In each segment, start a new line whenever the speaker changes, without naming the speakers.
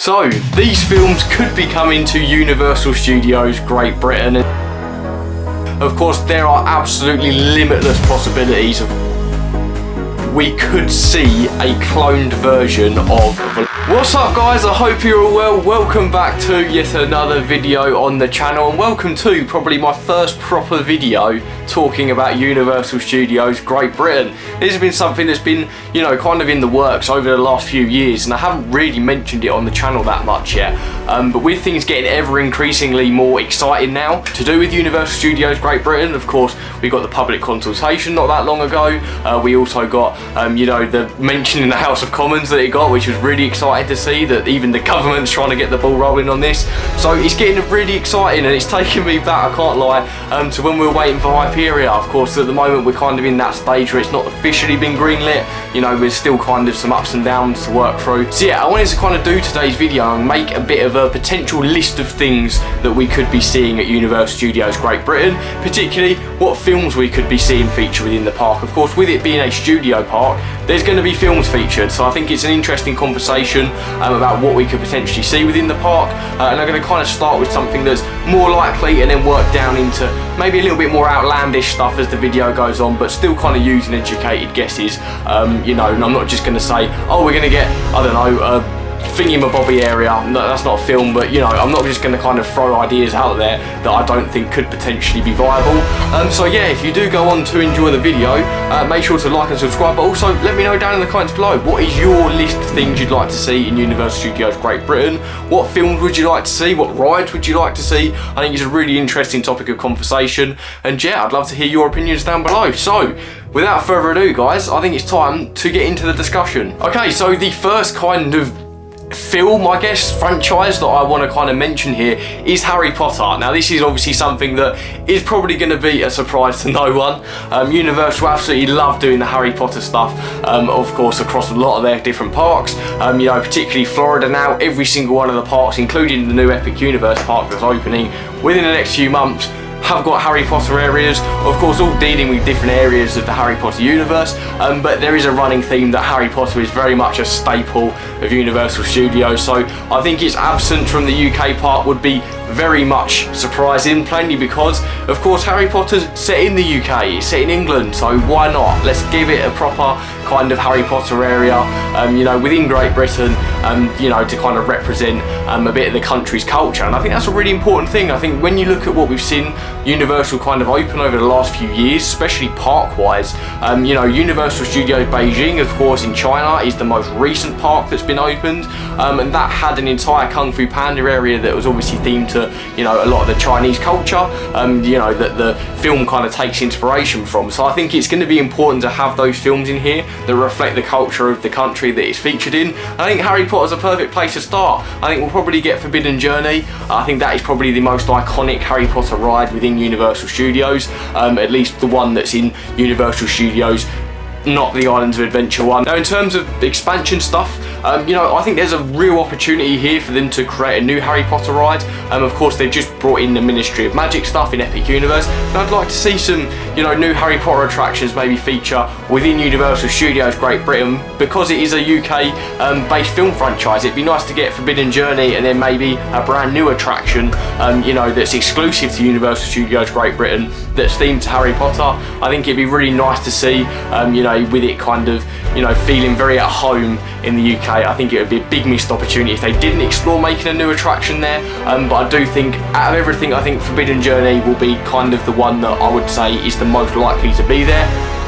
So, these films could be coming to Universal Studios Great Britain. Of course, there are absolutely limitless possibilities. We could see a cloned version of... What's up guys, I hope you're all well. Welcome back to yet another video on the channel, and welcome to probably my first proper video talking about Universal Studios Great Britain. This has been something that's been, you know, kind of in the works over the last few years, and I haven't really mentioned it on the channel that much yet. But with things getting ever increasingly more exciting now to do with Universal Studios Great Britain, of course, we got the public consultation not that long ago. We also got, you know, the mention in the House of Commons that it got, which was really exciting to see that even the government's trying to get the ball rolling on this. So it's getting really exciting, and it's taking me back, I can't lie, to when we were waiting for Hyperia. Of course, at the moment we're kind of in that stage where it's not officially been greenlit. You know, there's still kind of some ups and downs to work through. So yeah, I wanted to kind of do today's video and make a bit of a potential list of things that we could be seeing at Universal Studios Great Britain, particularly what films we could be seeing featured within the park. Of course, with it being a studio park, there's going to be films featured, so I think it's an interesting conversation about what we could potentially see within the park. And I'm going to kind of start with something that's more likely and then work down into maybe a little bit more outlandish stuff as the video goes on, but still kind of using educated guesses. You know, and I'm not just going to say, oh, we're going to get, I don't know, thingy-mabobby area. No, that's not a film, but you know, I'm not just going to kind of throw ideas out there that I don't think could potentially be viable. So yeah, if you do go on to enjoy the video, make sure to like and subscribe, but also let me know down in the comments below, what is your list of things you'd like to see in Universal Studios Great Britain? What films would you like to see? What rides would you like to see? I think it's a really interesting topic of conversation, and yeah, I'd love to hear your opinions down below. So without further ado guys, I think it's time to get into the discussion. Okay, so the first kind of film, I guess, franchise that I want to kind of mention here is Harry Potter. Now this is obviously something that is probably going to be a surprise to no one. Universal absolutely love doing the Harry Potter stuff, of course, across a lot of their different parks. You know, particularly Florida now, every single one of the parks, including the new Epic Universe park that's opening within the next few months, have got Harry Potter areas, of course all dealing with different areas of the Harry Potter universe, but there is a running theme that Harry Potter is very much a staple of Universal Studios, so I think its absence from the UK park would be very much surprising, plainly because of course Harry Potter's set in the UK, it's set in England, so why not? Let's give it a proper kind of Harry Potter area, you know, within Great Britain, you know, to kind of represent a bit of the country's culture, and I think that's a really important thing. I think when you look at what we've seen Universal kind of open over the last few years, especially park-wise, you know, Universal Studios Beijing, of course, in China is the most recent park that's been opened, and that had an entire Kung Fu Panda area that was obviously themed to, you know, a lot of the Chinese culture, you know, that the film kind of takes inspiration from. So I think it's going to be important to have those films in here that reflect the culture of the country that it's featured in. I think Harry Potter's a perfect place to start. I think we'll probably get Forbidden Journey. I think that is probably the most iconic Harry Potter ride within Universal Studios, at least the one that's in Universal Studios, not the Islands of Adventure one. Now in terms of expansion stuff, you know, I think there's a real opportunity here for them to create a new Harry Potter ride. Of course they've just brought in the Ministry of Magic stuff in Epic Universe, and I'd like to see some, you know, new Harry Potter attractions maybe feature within Universal Studios Great Britain, because it is a UK based film franchise. It'd be nice to get Forbidden Journey and then maybe a brand new attraction, you know, that's exclusive to Universal Studios Great Britain, that's themed to Harry Potter. I think it'd be really nice to see, you know, with it kind of, you know, feeling very at home in the UK. I think it would be a big missed opportunity if they didn't explore making a new attraction there, but I do think out of everything, I think Forbidden Journey will be kind of the one that I would say is the most likely to be there.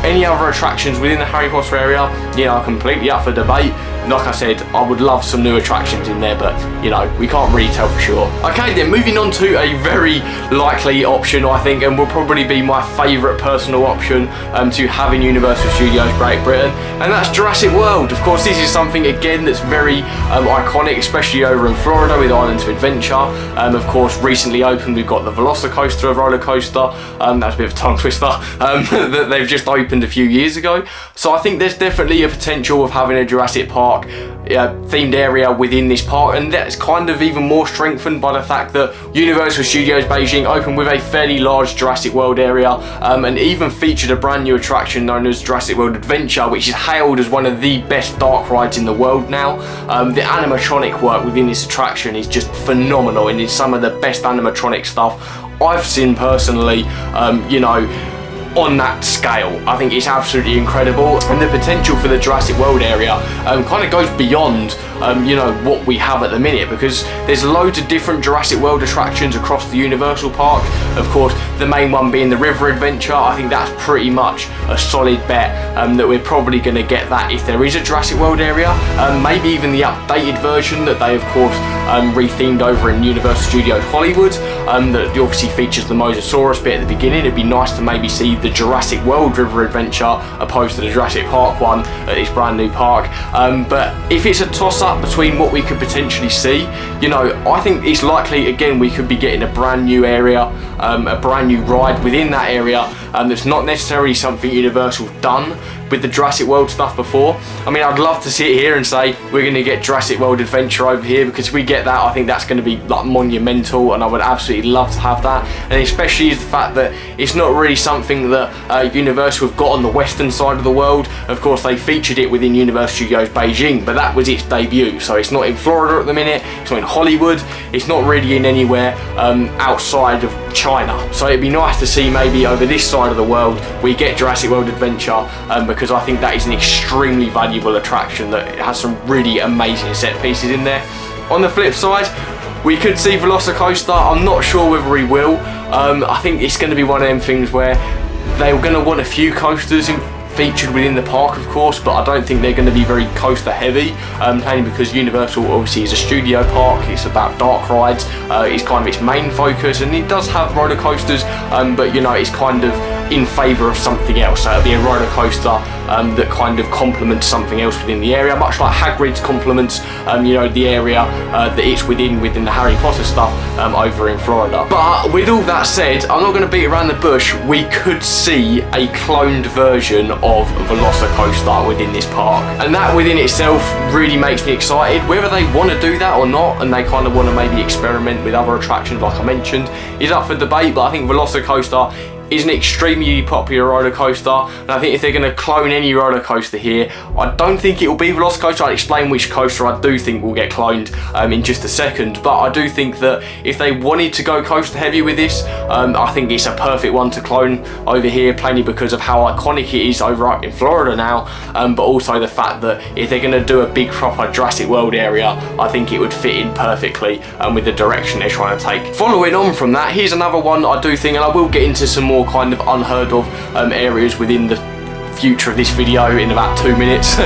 Any other attractions within the Harry Potter area, you know, are completely up for debate. Like I said, I would love some new attractions in there, but you know, we can't really tell for sure. Okay then, moving on to a very likely option, I think, and will probably be my favourite personal option to have in Universal Studios Great Britain, and that's Jurassic World. Of course, this is something again that's very iconic, especially over in Florida with Islands of Adventure. Of course, recently opened, we've got the Velocicoaster roller coaster. That's a bit of a tongue twister, that they've just opened a few years ago. So I think there's definitely a potential of having a Jurassic Park Park themed area within this park, and that's kind of even more strengthened by the fact that Universal Studios Beijing opened with a fairly large Jurassic World area, and even featured a brand new attraction known as Jurassic World Adventure, which is hailed as one of the best dark rides in the world now. The animatronic work within this attraction is just phenomenal, and it's some of the best animatronic stuff I've seen personally, you know, on that scale. I think it's absolutely incredible, and the potential for the Jurassic World area kind of goes beyond you know, what we have at the minute, because there's loads of different Jurassic World attractions across the Universal Park. Of course, the main one being the River Adventure. I think that's pretty much a solid bet that we're probably going to get that if there is a Jurassic World area. Maybe even the updated version that they of course rethemed over in Universal Studios Hollywood, that obviously features the Mosasaurus bit at the beginning. It'd be nice to maybe see the Jurassic World River Adventure opposed to the Jurassic Park one at this brand new park. But if it's a toss-up between what we could potentially see, you know, I think it's likely again we could be getting a brand new area, a brand new ride within that area, that's not necessarily something Universal's done with the Jurassic World stuff before. I mean, I'd love to sit here and say we're going to get Jurassic World Adventure over here, because if we get that, I think that's going to be like monumental, and I would absolutely love to have that. And especially is the fact that it's not really something that Universal have got on the western side of the world. Of course, they featured it within Universal Studios Beijing, but that was its debut, so it's not in Florida at the minute, it's not in Hollywood, it's not really in anywhere outside of China. So it'd be nice to see maybe over this side of the world we get Jurassic World Adventure, because I think that is an extremely valuable attraction that has some really amazing set pieces in there. On the flip side, we could see Velocicoaster. I'm not sure whether we will. I think it's going to be one of them things where they're going to want a few coasters featured within the park, of course, but I don't think they're going to be very coaster heavy, mainly because Universal obviously is a studio park. It's about dark rides, it's kind of its main focus, and it does have roller coasters, but you know, it's kind of in favour of something else. So it'll be a roller coaster that kind of complements something else within the area, much like Hagrid's complements you know, the area that it's within the Harry Potter stuff over in Florida. But with all that said, I'm not going to beat around the bush. We could see a cloned version of Velocicoaster within this park, and that within itself really makes me excited. Whether they want to do that or not, and they kind of want to maybe experiment with other attractions like I mentioned, is up for debate. But I think Velocicoaster is an extremely popular roller coaster, and I think if they're going to clone any roller coaster here, I don't think it will be Velocicoaster. I'll explain which coaster I do think will get cloned in just a second, but I do think that if they wanted to go coaster heavy with this, I think it's a perfect one to clone over here, plainly because of how iconic it is over up in Florida now, but also the fact that if they're going to do a big proper Jurassic World area, I think it would fit in perfectly with the direction they're trying to take. Following on from that, here's another one I do think, and I will get into some more kind of unheard of areas within the future of this video in about 2 minutes.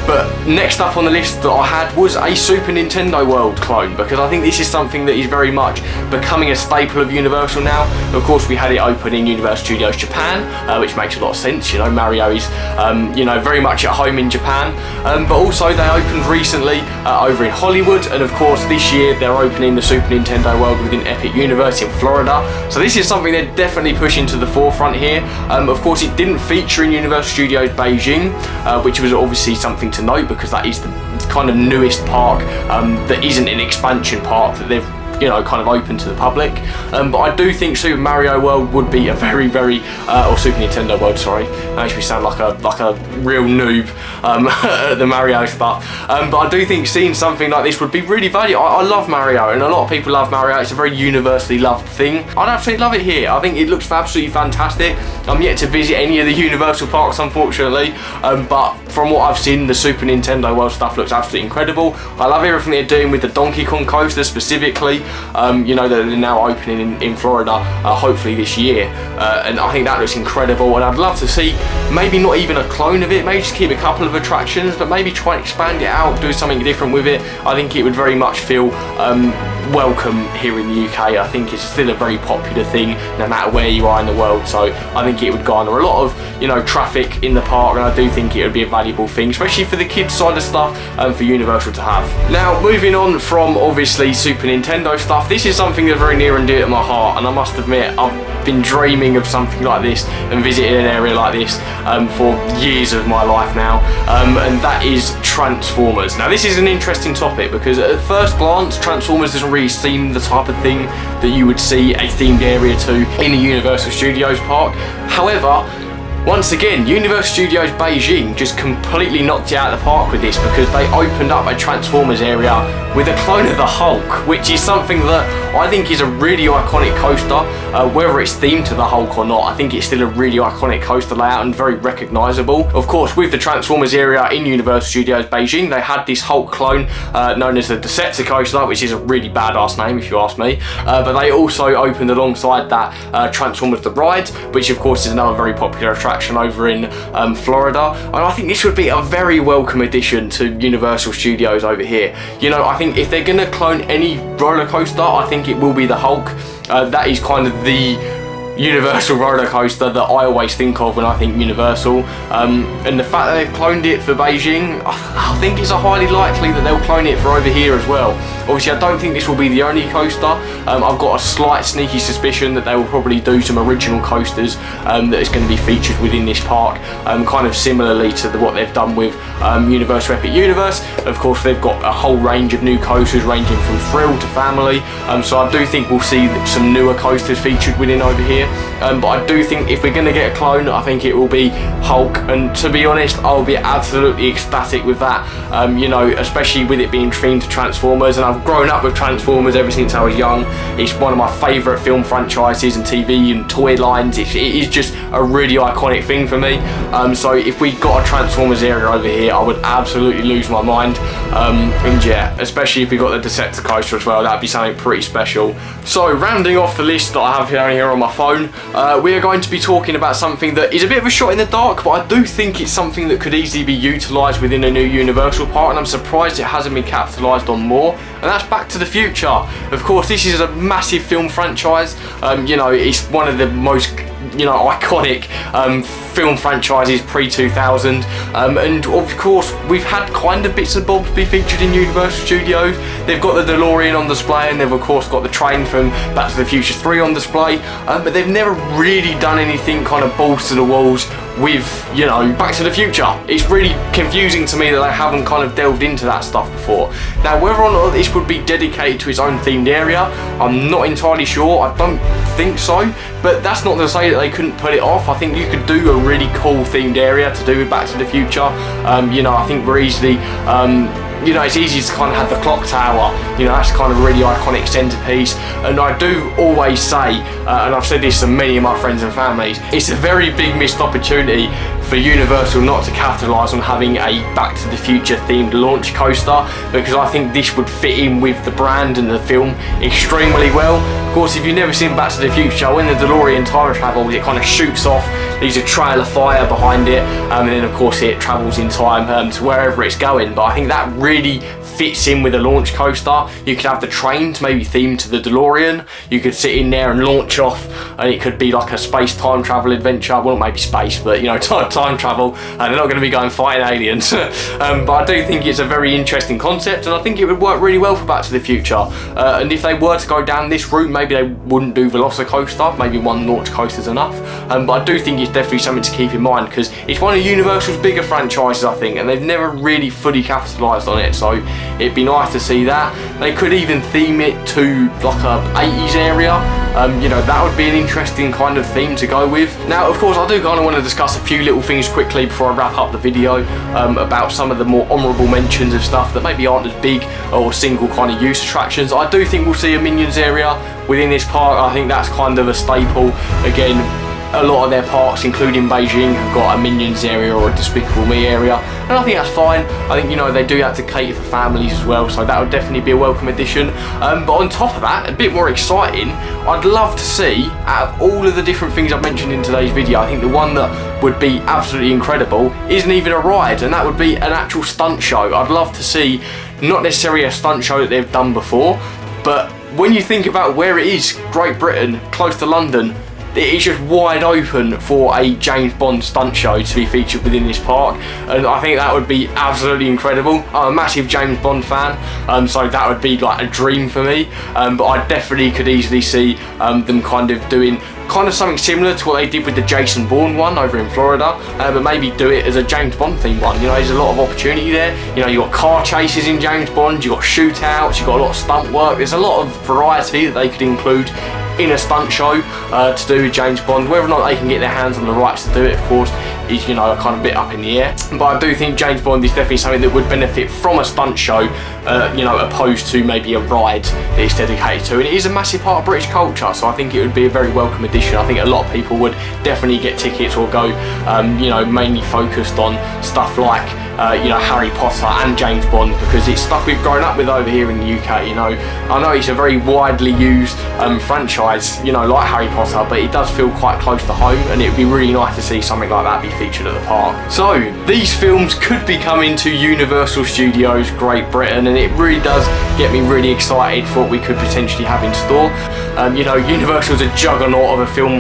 But next up on the list that I had was a Super Nintendo World clone, because I think this is something that is very much becoming a staple of Universal now. Of course, we had it open in Universal Studios Japan, which makes a lot of sense. You know, Mario is you know, very much at home in Japan, but also they opened recently over in Hollywood, and of course this year they're opening the Super Nintendo World within Epic Universe in Florida. So this is something they're definitely pushing to the forefront here. Of course, it didn't feature in Universal Studios Beijing, which was obviously something to note, because that is the kind of newest park that isn't an expansion park that they've, you know, kind of open to the public. But I do think Super Mario World would be a very or Super Nintendo World, sorry, that makes me sound like a real noob at the Mario stuff, but I do think seeing something like this would be really valuable. I love Mario, and a lot of people love Mario. It's a very universally loved thing. I'd absolutely love it here. I think it looks absolutely fantastic. I'm yet to visit any of the Universal parks, unfortunately, but from what I've seen, the Super Nintendo World stuff looks absolutely incredible. I love everything they're doing with the Donkey Kong coaster specifically, you know, that they're now opening in Florida, hopefully this year, and I think that looks incredible. And I'd love to see maybe not even a clone of it, maybe just keep a couple of attractions, but maybe try and expand it out, do something different with it. I think it would very much feel welcome here in the UK. I think it's still a very popular thing no matter where you are in the world, so I think it would garner a lot of, you know, traffic in the park, and I do think it would be a valuable thing, especially for the kids side of stuff, for Universal to have. Now, moving on from obviously Super Nintendo studio stuff, this is something that's very near and dear to my heart, and I must admit I've been dreaming of something like this and visiting an area like this for years of my life now, and that is Transformers. Now this is an interesting topic because at first glance Transformers doesn't really seem the type of thing that you would see a themed area to in a Universal Studios park. However, once again, Universal Studios Beijing just completely knocked it out of the park with this, because they opened up a Transformers area with a clone of the Hulk, which is something that I think is a really iconic coaster. Whether it's themed to the Hulk or not, I think it's still a really iconic coaster layout and very recognisable. Of course, with the Transformers area in Universal Studios Beijing, they had this Hulk clone known as the Decepticoaster, which is a really badass name if you ask me. But they also opened alongside that Transformers The Ride, which of course is another very popular attraction over in Florida, and I think this would be a very welcome addition to Universal Studios over here. You know, I think if they're going to clone any roller coaster, I think it will be the Hulk. That is kind of the Universal roller coaster that I always think of when I think Universal, and the fact that they've cloned it for Beijing, I think it's highly likely that they'll clone it for over here as well. Obviously I don't think this will be the only coaster. I've got a slight sneaky suspicion that they will probably do some original coasters that is going to be featured within this park, kind of similarly to what they've done with Universal Epic Universe. Of course they've got a whole range of new coasters ranging from thrill to family, so I do think we'll see some newer coasters featured within over here. But I do think if we're going to get a clone, I think it will be Hulk, and to be honest, I'll be absolutely ecstatic with that, you know, especially with it being themed to Transformers, and I've grown up with Transformers ever since I was young. It's one of my favourite film franchises and TV and toy lines. It is just a really iconic thing for me, so if we got a Transformers area over here, I would absolutely lose my mind, and yeah, especially if we got the Decepticoaster as well, that'd be something pretty special. So rounding off the list that I have here on my phone, we are going to be talking about something that is a bit of a shot in the dark, but I do think it's something that could easily be utilised within a new Universal park, and I'm surprised it hasn't been capitalised on more, and that's Back to the Future. Of course, this is a massive film franchise. You know, it's one of the most, you know, iconic film franchises pre-2000, and of course we've had kind of bits and bobs be featured in Universal Studios. They've got the DeLorean on display, and they've of course got the train from Back to the Future 3 on display, but they've never really done anything kind of balls to the walls with, you know, Back to the Future. It's really confusing to me that they haven't kind of delved into that stuff before. Now whether or not this would be dedicated to its own themed area, I'm not entirely sure. I don't think so, but that's not to say that they couldn't pull it off. I think you could do a really cool themed area to do with Back to the Future. You know, I think very easily, you know, it's easy to kind of have the clock tower, you know, that's kind of a really iconic centerpiece. And I do always say, and I've said this to many of my friends and families, it's a very big missed opportunity for Universal not to capitalise on having a Back to the Future themed launch coaster, because I think this would fit in with the brand and the film extremely well. Of course, if you've never seen Back to the Future, when the DeLorean time travels, it kind of shoots off, leaves a trail of fire behind it, and then of course it travels in time to wherever it's going. But I think that really fits in with a launch coaster. You could have the trains maybe themed to the DeLorean. You could sit in there and launch off, and it could be like a space-time travel adventure. Well, not maybe space, but you know, time travel. And they're not going to be going fighting aliens. But I do think it's a very interesting concept, and I think it would work really well for Back to the Future. And if they were to go down this route, maybe they wouldn't do Velocicoaster. Maybe one launch coaster is enough. But I do think it's definitely something to keep in mind, because it's one of Universal's bigger franchises, I think, and they've never really fully capitalised on it. So it'd be nice to see that. They could even theme it to like a 80s area. You know, that would be an interesting kind of theme to go with. Now, of course, I do kind of want to discuss a few little things quickly before I wrap up the video, about some of the more honourable mentions of stuff that maybe aren't as big or single kind of use attractions. I do think we'll see a Minions area within this park. I think that's kind of a staple. Again, a lot of their parks, including Beijing, have got a Minions area or a Despicable Me area, and I think that's fine. I think, you know, they do have to cater for families as well, so that would definitely be a welcome addition. But on top of that, a bit more exciting, I'd love to see, out of all of the different things I've mentioned in today's video, I think the one that would be absolutely incredible isn't even a ride, and that would be an actual stunt show. I'd love to see, not necessarily a stunt show that they've done before, but when you think about where it is, Great Britain, close to London, it is just wide open for a James Bond stunt show to be featured within this park, and I think that would be absolutely incredible. I'm a massive James Bond fan, so that would be like a dream for me, but I definitely could easily see them kind of doing something similar to what they did with the Jason Bourne one over in Florida, but maybe do it as a James Bond themed one. You know, there's a lot of opportunity there. You know, you've got car chases in James Bond, you've got shootouts, you've got a lot of stunt work. There's a lot of variety that they could include in a stunt show to do with James Bond. Whether or not they can get their hands on the rights to do it, of course, is, you know, a kind of bit up in the air. But I do think James Bond is definitely something that would benefit from a stunt show, you know, opposed to maybe a ride that it's dedicated to. And it is a massive part of British culture, so I think it would be a very welcome addition. I think a lot of people would definitely get tickets or go, you know, mainly focused on stuff like you know, Harry Potter and James Bond, because it's stuff we've grown up with over here in the UK. You know, I know it's a very widely used franchise, you know, like Harry Potter, but it does feel quite close to home, and it would be really nice to see something like that be featured at the park. So these films could be coming to Universal Studios Great Britain, and it really does get me really excited for what we could potentially have in store. You know, Universal's a juggernaut of a film,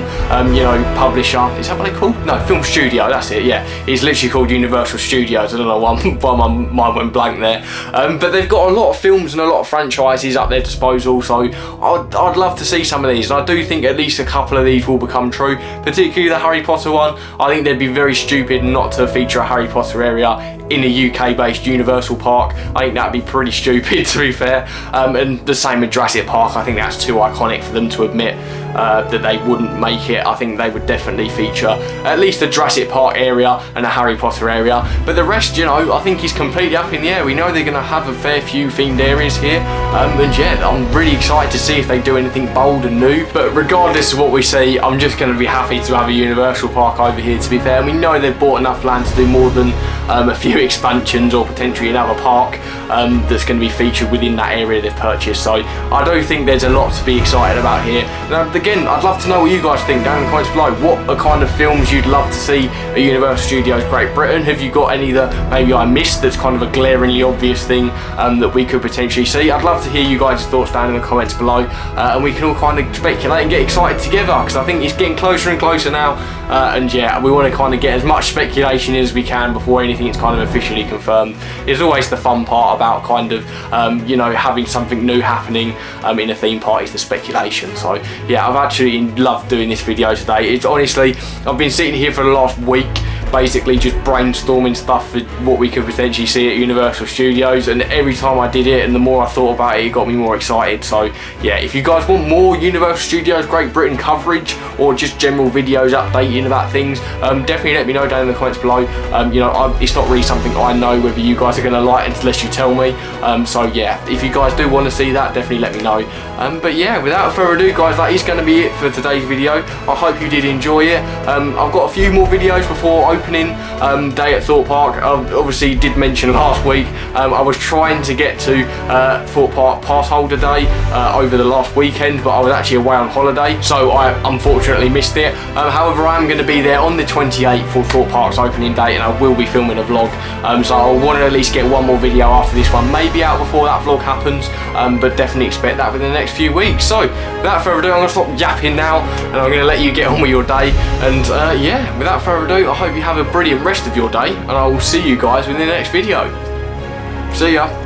you know, publisher. Is that what they called? No, film studio, that's it, yeah. It's literally called Universal Studios. I don't know why my mind went blank there. But they've got a lot of films and a lot of franchises at their disposal, so I'd love to see some of these. And I do think at least a couple of these will become true, particularly the Harry Potter one. I think they'd be very stupid not to feature a Harry Potter area in a UK-based Universal park. I think that'd be pretty stupid, to be fair. And the same with Jurassic Park. I think that's too iconic for them to admit that they wouldn't make it. I think they would definitely feature at least the Jurassic Park area and a Harry Potter area. But the rest, you know, I think is completely up in the air. We know they're going to have a fair few themed areas here. And yeah, I'm really excited to see if they do anything bold and new. But regardless of what we see, I'm just going to be happy to have a Universal park over here, to be fair. And we know they've bought enough land to do more than a few expansions or potentially another park that's going to be featured within that area they've purchased. So I do think there's a lot to be excited about here. Now, again, I'd love to know what you guys think down in the comments below. What are kind of films you'd love to see at Universal Studios Great Britain? Have you got any that maybe I missed that's kind of a glaringly obvious thing that we could potentially see? I'd love to hear you guys' thoughts down in the comments below, and we can all kind of speculate and get excited together, because I think it's getting closer and closer now. And yeah, we want to kind of get as much speculation as we can before anything is kind of officially confirmed. It's always the fun part about kind of you know, having something new happening in a theme park, is the speculation. So yeah, I've actually loved doing this video today. It's honestly, I've been sitting here for the last week basically just brainstorming stuff for what we could potentially see at Universal Studios, and every time I did it and the more I thought about it, it got me more excited. So yeah, if you guys want more Universal Studios Great Britain coverage or just general videos updating about things, definitely let me know down in the comments below. You know, it's not really something I know whether you guys are going to like unless you tell me. So yeah, if you guys do want to see that, definitely let me know. But yeah, without further ado guys, that is going to be it for today's video. I hope you did enjoy it. I've got a few more videos before opening day at Thorpe Park. I obviously did mention last week I was trying to get to Thorpe Park pass holder day over the last weekend, but I was actually away on holiday, so I unfortunately missed it. However, I am going to be there on the 28th for Thorpe Park's opening date, and I will be filming a vlog, so I want to at least get one more video after this one, maybe out before that vlog happens, but definitely expect that within the next few weeks. So without further ado, I'm going to stop yapping now, and I'm going to let you get on with your day. And yeah, without further ado, I hope you have a brilliant rest of your day, and I will see you guys in the next video. See ya.